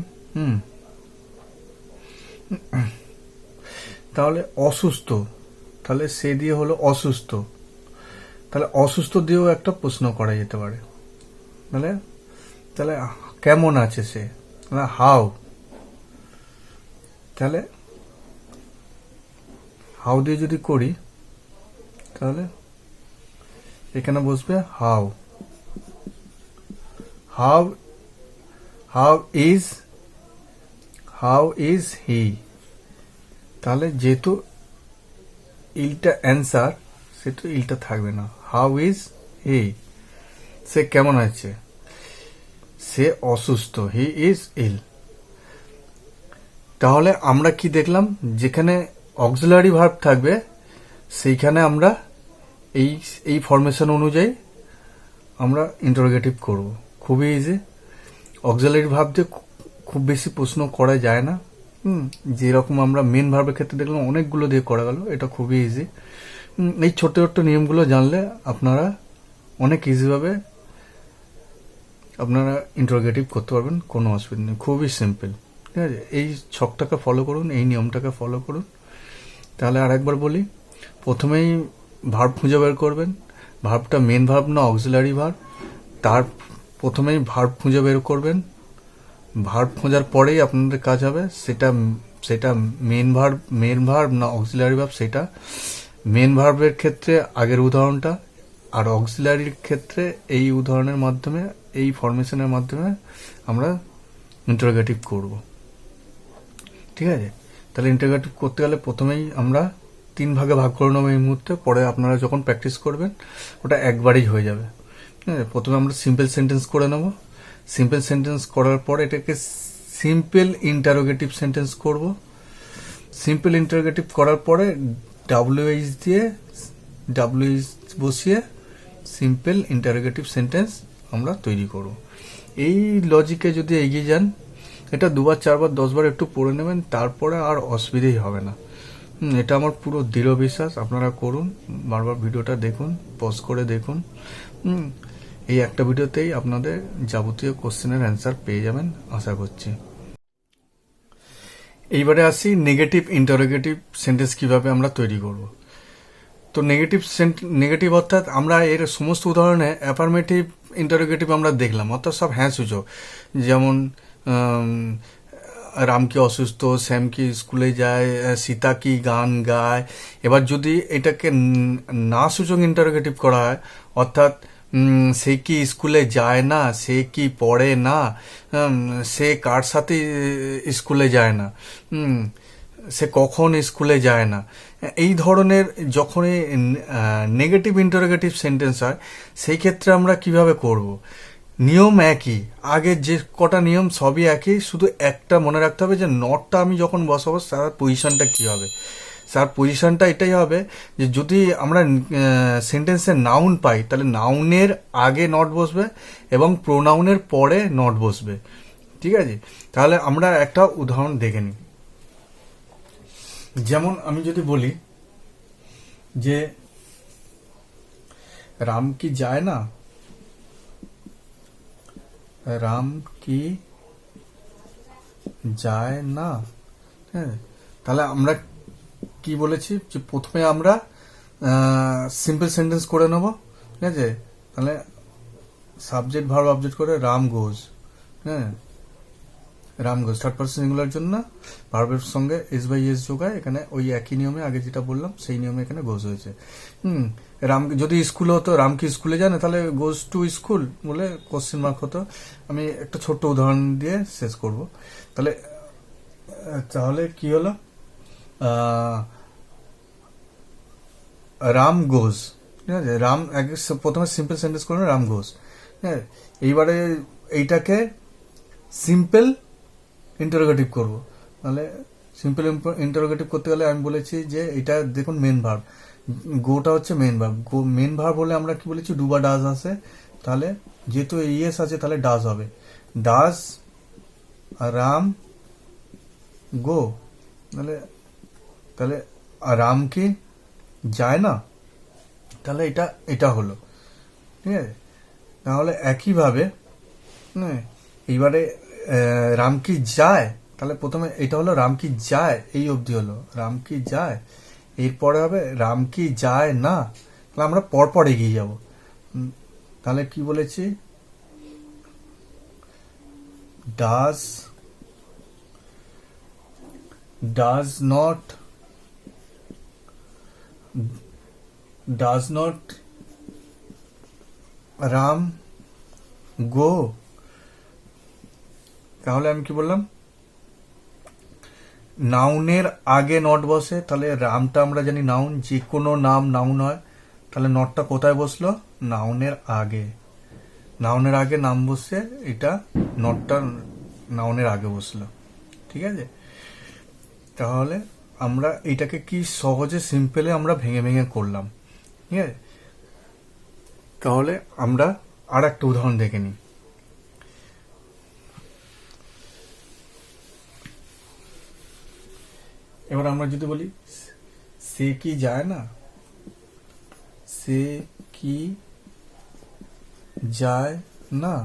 তাহলে অসুস্থ, তাহলে সে দিয়ে হলো অসুস্থ, তাহলে অসুস্থ দিয়েও একটা প্রশ্ন করা যেতে পারে। তাহলে তাহলে কেমন আছে সে, হাউ, তাহলে হাউ দিয়ে যদি করি তাহলে এখানে বসবে how, how, how is he. তাহলে যেহেতু ইলটা অ্যান্সার, সেহেতু ইলটা থাকবে না। হাউ ইজ হি, সে কেমন আছে, সে অসুস্থ, হি ইজ ইল। তাহলে আমরা কি দেখলাম, যেখানে অক্সিলারি ভার্ব থাকবে সেইখানে আমরা এই ফরমেশন অনুযায়ী আমরা ইন্টারোগেটিভ করব। খুবই ইজি। অক্সিলারি ভার্ব দিয়ে খুব বেশি প্রশ্ন করা যায় না। যেরকম আমরা মেন ভার্বের ক্ষেত্রে দেখলাম অনেকগুলো দিয়ে করা গেল, এটা খুবই ইজি। এই ছোট্ট ছোট্ট নিয়মগুলো জানলে আপনারা অনেক ইজিভাবে আপনারা ইন্টারোগেটিভ করতে পারবেন, কোনো অসুবিধা নেই, খুবই সিম্পল। ঠিক আছে, এই ছকটাকে ফলো করুন, এই নিয়মটাকে ফলো করুন। তাহলে আর একবার বলি, প্রথমেই ভার্ব খুঁজে বের করবেন, ভার্বটা মেন ভার্ব না অক্সিলারি ভার্ব, তার প্রথমেই ভার্ব খুঁজে বের করবেন। ভার্ব খোঁজার পরেই আপনাদের কাজ হবে সেটা মেন ভার্ব না অক্সিলারি ভার্ব, সেটা মেন ভার্বের ক্ষেত্রে আগের উদাহরণটা, আর অক্সিলারির ক্ষেত্রে এই উদাহরণের মাধ্যমে, এই ফরমেশনের মাধ্যমে আমরা ইন্টারোগেটিভ করব। ঠিক আছে, তাহলে ইন্টারোগেটিভ করতে গেলে প্রথমেই আমরা 3 ভাগে ভাগ করে নেবো এই মুহূর্তে, পরে আপনারা যখন প্র্যাকটিস করবেন ওটা একবারেই হয়ে যাবে। হ্যাঁ, প্রথমে আমরা সিম্পল সেন্টেন্স করে নেব। সিম্পল সেন্টেন্স করার পর এটাকে সিম্পল ইন্টারোগেটিভ সেন্টেন্স করব। সিম্পল ইন্টারোগেটিভ করার পরে WH দিয়ে WH বসিয়ে সিম্পল ইন্টারোগেটিভ সেন্টেন্স আমরা তৈরি করব। এই লজিকে যদি এগিয়ে যান, এটা 2বার 4বার 10বার একটু পড়ে নেবেন, তারপরে আর অসুবিধেই হবে না। এটা আমার পুরো দৃঢ় বিশ্বাস। আপনারা করুন, বারবার ভিডিওটা দেখুন, পজ করে দেখুন। এই একটা ভিডিওতেই আপনাদের যাবতীয় কোশ্চেনের অ্যান্সার পেয়ে যাবেন আশা করছি। এইবারে আসি নেগেটিভ ইন্টারোগেটিভ সেন্টেন্স কিভাবে আমরা তৈরি করব। তো নেগেটিভ অর্থাৎ আমরা এর সমস্ত উদাহরণে অ্যাফার্মেটিভ ইন্টারোগেটিভ আমরা দেখলাম, অর্থাৎ সব হ্যাঁ সূচক। যেমন রাম কি অসুস্থ, শ্যাম কি স্কুলে যায়, সীতা কি গান গায়। এবার যদি এটাকে না সূচক ইন্টারোগেটিভ করা হয়, অর্থাৎ সে কি স্কুলে যায় না, সে কি পড়ে না, সে কার সাথে স্কুলে যায় না, সে কখন স্কুলে যায় না, এই ধরনের যখনই নেগেটিভ ইন্টারোগেটিভ সেন্টেন্স হয়, সেই ক্ষেত্রে আমরা কিভাবে করব। নিয়ম একই, আগের যে কটা নিয়ম সবই একই, শুধু একটা মনে রাখতে হবে যে নটটা আমি যখন বসাবো তার পজিশনটা কী হবে। তার পজিশনটা এটাই হবে যে যদি আমরা সেন্টেন্সে নাউন পাই, তাহলে নাউনের আগে নট বসবে এবং প্রোনাউনের পরে নট বসবে। ঠিক আছে, তাহলে আমরা একটা উদাহরণ দেখে নিই। যেমন আমি যদি বলি যে রাম কি যায় না, রাম কি যায় না, হ্যাঁ, তাহলে আমরা কি বলেছি যে প্রথমে আমরা সিম্পল সেন্টেন্স করে নেব। ঠিক আছে, তাহলে সাবজেক্ট ভার্ব অবজেক্ট করে রাম গোজ, হ্যাঁ, রাম গোজ থার্ড পারসন সিঙ্গুলার জন্য ভার্বের সঙ্গে এস বাই এস যোগায়, এখানে ওই একই নিয়মে আগে যেটা বললাম সেই নিয়মে এখানে গোজ হয়েছে। রাম যদি স্কুল হতো, রাম কি স্কুলে যায় না, তাহলে গোজ টু স্কুল বলে কোশ্চেন মার্ক হতো। আমি একটা ছোট্ট উদাহরণ দিয়ে শেষ করব। তাহলে কি হলো, রাম গোজ, ঠিক আছে, রাম প্রথমে সিম্পল সেন্টেন্স করবে রাম গোজ। হ্যাঁ, এইবারে এইটাকে সিম্পল ইন্টারোগেটিভ করব। তাহলে সিম্পল ইন্টারোগেটিভ করতে গেলে আমি বলেছি যে এটা দেখুন মেন ভার্ব, গোটা হচ্ছে মেন ভার্ব। মেন ভার্ব হলে আমরা কি বলেছি ডু বা ডাজ আসে, তাহলে যেহেতু ইএস আছে তাহলে ডাজ হবে। ডাজ রাম গো, তাহলে রাম কি যায় না, তাহলে এটা হলো। ঠিক আছে, তাহলে একইভাবে এইবারে রাম কি যায়, তাহলে প্রথমে এটা হলো রাম কি যায়, এই অবধি হলো রাম কি যায়। এরপরে হবে রাম কি যায় না, তাহলে আমরা পরপর এগিয়ে যাব। তাহলে কি বলেছি, does not রাম গো। তাহলে আমি কি বললাম, নাউনের আগে নট বসে, তাহলে রামটা আমরা জানি নাউন, যে কোনো নাম নাউন হয়, তাহলে নটটা কোথায় বসলো, নাউনের আগে। নাউনের আগে নাম বসে, এটা নটটা নাউনের আগে বসলো। ঠিক আছে, তাহলে আমরা এটাকে কি সহজে সিম্পলে আমরা ভেঙে ভেঙে করলাম। ঠিক আছে, তাহলে আমরা আর একটা উদাহরণ দেখে নিই। এবার আমরা যদি বলি সে কি যায় না, সে কি যায় না,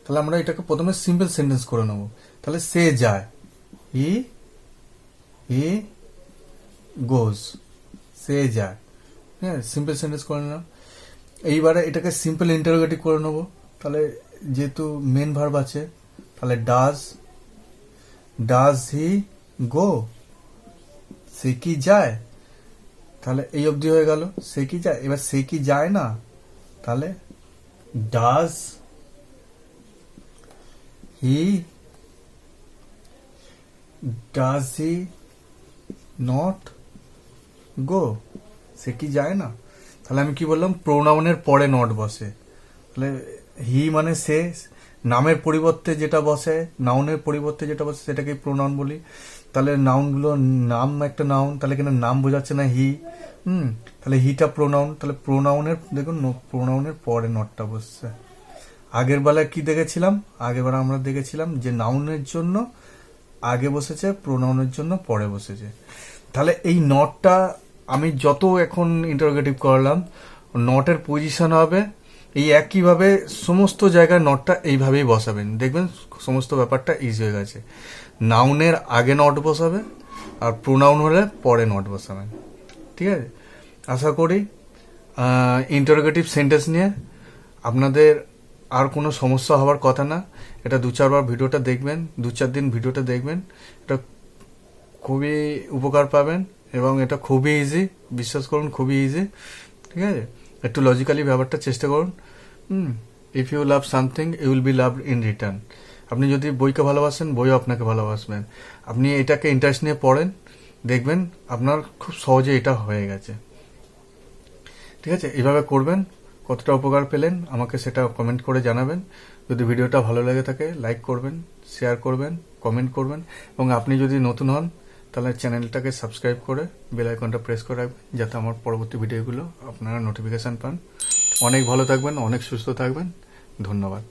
তাহলে আমরা এটাকে প্রথমে সিম্পল সেন্টেন্স করে নেব। তাহলে সে যায়, হি গোজ, সে যায়। হ্যাঁ, সিম্পল সেন্টেন্স করে নিলাম। এইবারে এটাকে সিম্পল ইন্টারোগেটিভ করে নেব। তাহলে যেহেতু মেন ভার্ব আছে, তাহলে ডাজ হি গো, সে কি যায়, তাহলে এই অবধি হয়ে গেল সে কি যায়। এবার সে কি যায় না, তাহলে ডাজ হি নট গো, সে কি যায় না? তাহলে আমি কি বললাম, প্রোনাউনের পরে নট বসে। তাহলে হি মানে সে, নামের পরিবর্তে যেটা বসে, নাউনের পরিবর্তে যেটা বসে সেটাকে প্রোনাউন বলি। তাহলে নাউনগুলো, নাম একটা নাউন, তাহলে কেন নাম বোঝাচ্ছে না হি, তাহলে হিটা প্রোনাউন, তাহলে প্রোনাউনের দেখুন প্রোনাউনের পরে নটটা বসছে। আগের বেলায় কি দেখেছিলাম, আগের বেলা আমরা দেখেছিলাম যে নাউনের জন্য আগে বসেছে, প্রোনাউনের জন্য পরে বসেছে। তাহলে এই নটটা আমি যত এখন ইন্টারোগেটিভ করলাম, নটের পজিশন হবে এই একইভাবে, সমস্ত জায়গায় নটটা এইভাবেই বসাবেন, দেখবেন সমস্ত ব্যাপারটা ইজি হয়ে গেছে। নাউনের আগে নট বসাবে আর প্রোনাউন হলে পরে নট বসাবেন। ঠিক আছে, আশা করি ইন্টারোগেটিভ সেন্টেন্স নিয়ে আপনাদের আর কোনো সমস্যা হওয়ার কথা না। এটা 2-4 বার ভিডিওটা দেখবেন, 2-4 দিন ভিডিওটা দেখবেন, এটা খুবই উপকার পাবেন এবং এটা খুবই ইজি, বিশ্বাস করুন খুবই ইজি। ঠিক আছে, একটু লজিক্যালি ব্যাপারটা চেষ্টা করুন। If you love something you will be loved in return. আপনি যদি বইকে ভালোবাসেন, বইও আপনাকে ভালোবাসবেন। আপনি এটাকে ইন্টারেস্ট নিয়ে পড়েন, দেখবেন আপনার খুব সহজে এটা হয়ে গেছে। ঠিক আছে, এইভাবে করবেন। কতটা উপকার পেলেন আমাকে সেটা কমেন্ট করে জানাবেন। যদি ভিডিওটা ভালো লেগে থাকে লাইক করবেন, শেয়ার করবেন, কমেন্ট করবেন এবং আপনি যদি নতুন হন তাহলে চ্যানেলটাকে সাবস্ক্রাইব করে বেল আইকনটা প্রেস করে রাখবেন, যাতে আমার পরবর্তী ভিডিওগুলো আপনারা নোটিফিকেশান পান। অনেক ভালো থাকবেন, অনেক সুস্থ থাকবেন। ধন্যবাদ।